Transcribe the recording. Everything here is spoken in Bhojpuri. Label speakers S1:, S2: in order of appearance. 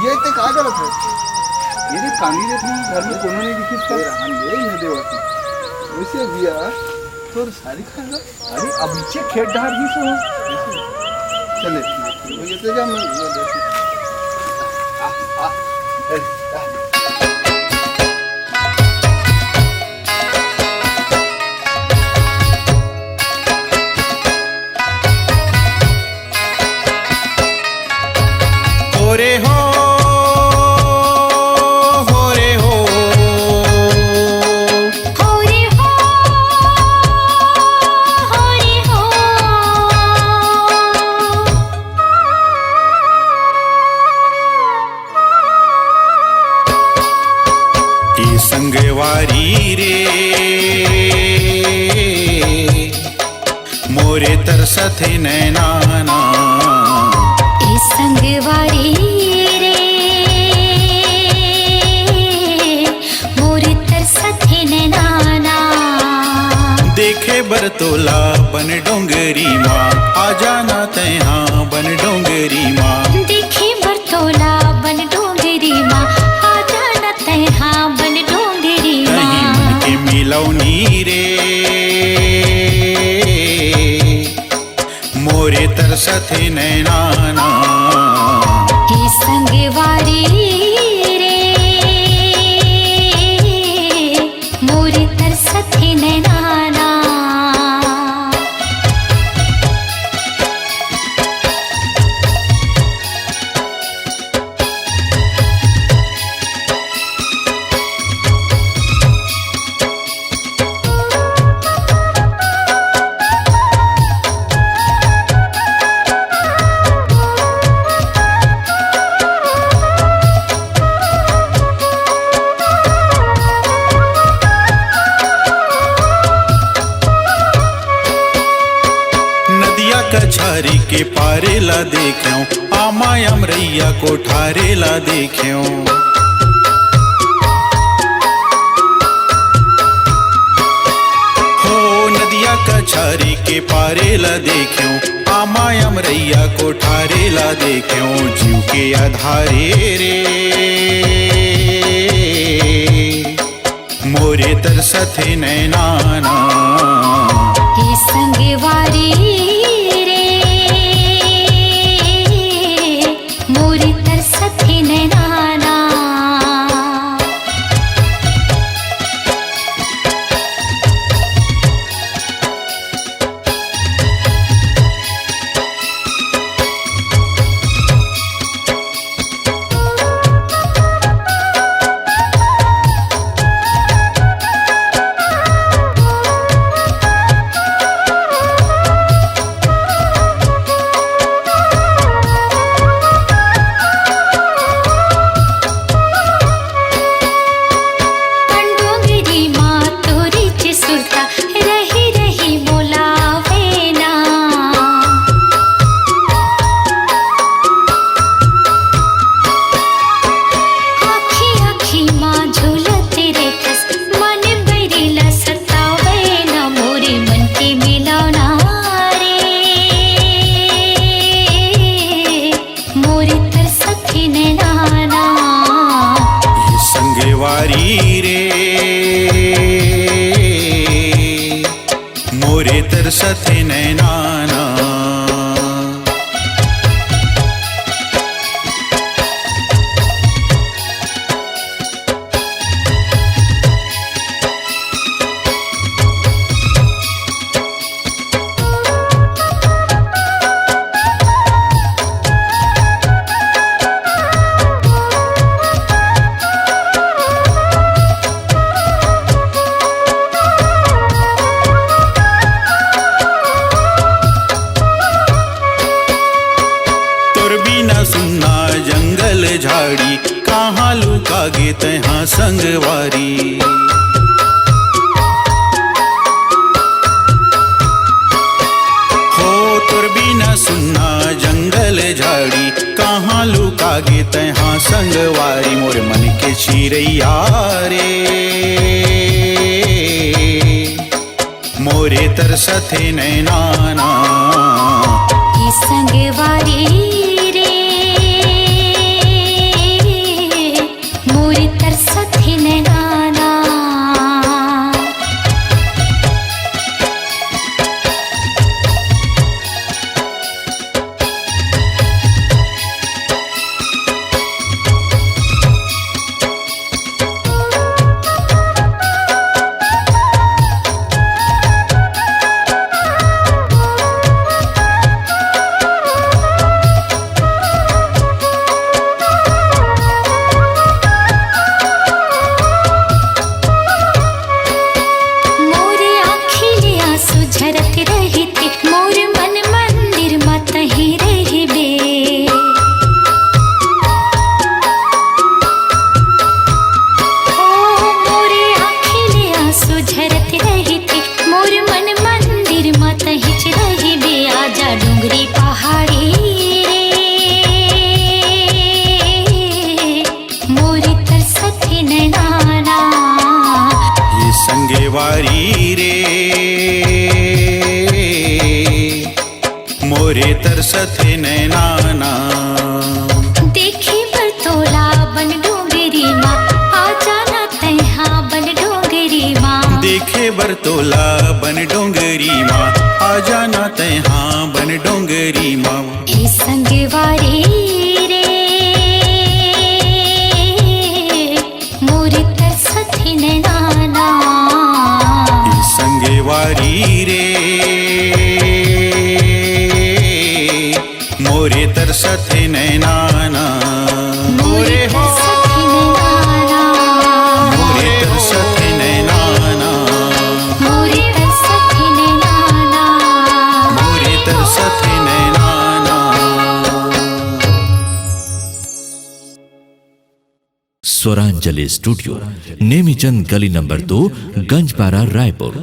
S1: ये इतने काय करत है?
S2: ये रे कांदी देत नाही घर में कोनो नहीं दिखित का
S1: ये ये है देवाची वैसे बिया तोर सारी खाएगा।
S2: अरे अब नीचे खेत डार ही सो
S1: चले ये तो जा मैं देखी आ आ ए, आ।
S3: रे हो रे हो
S4: रे हो रे हो
S3: ई संगवारी रे मोरे तरसथे नैनाना
S4: संगवारी रे मोरे तरसथे नैनाना
S3: देखे बरतोला बन डोंगरी माँ आ जाना तैहा बन डोंगरी माँ
S4: देखे बरतोला बन डोंगरी माँ आ जाना तैहा बन डोंगरी
S3: नहीं मन
S4: माँ
S3: के मिलौनी रे मोरे तरसथे नैनाना
S4: हे संगवारी रे मोरे तरसथे नैनाना
S3: कछारी के पारे ला देख्यो आमा अमरैया कोठारे ला देख्यो हो नदिया कछारी के पारे ला देख्यो आमा अमरैया कोठारे ला देख्यो जीव के आधारे रे मोरे तरसथे नैनाना
S4: हे संगवारी रे मोरे तरसथे नैनाना
S3: मोरे तरसथे नैनाना सुनना जंगल झाड़ी कहाँ लुकागे तहाँ संगवारी हो तुर बिना सुनना जंगल झाड़ी कहाँ लुकागे तहाँ संगवारी मोर मन के चिरैया रे मोरे तरसथे नैनाना
S4: संगवारी रे डोंगरी पहाड़ी मोरे तरसत नैना
S3: ये संगेवारी रे मोरे तरसत नैना
S4: देखे बरतोला बन डोंगरी माँ आ जाना तैहा बन डोंगरी माँ
S3: देखे बरतोला बन डोंगरी माँ आ जाना तैहा बन डोंगरी माँ
S4: ए संगवारी रे मोरे तरसत नैना
S3: ये संगेवारी रे मोरे तरसत नैना मोरे हो मोरे तरसत नैना
S4: मोरे तरसत नैना
S3: मोरे तरसत नैना।
S5: स्वरांजलि स्टूडियो, नेमीचंद गली नंबर 2, गंजपारा, रायपुर।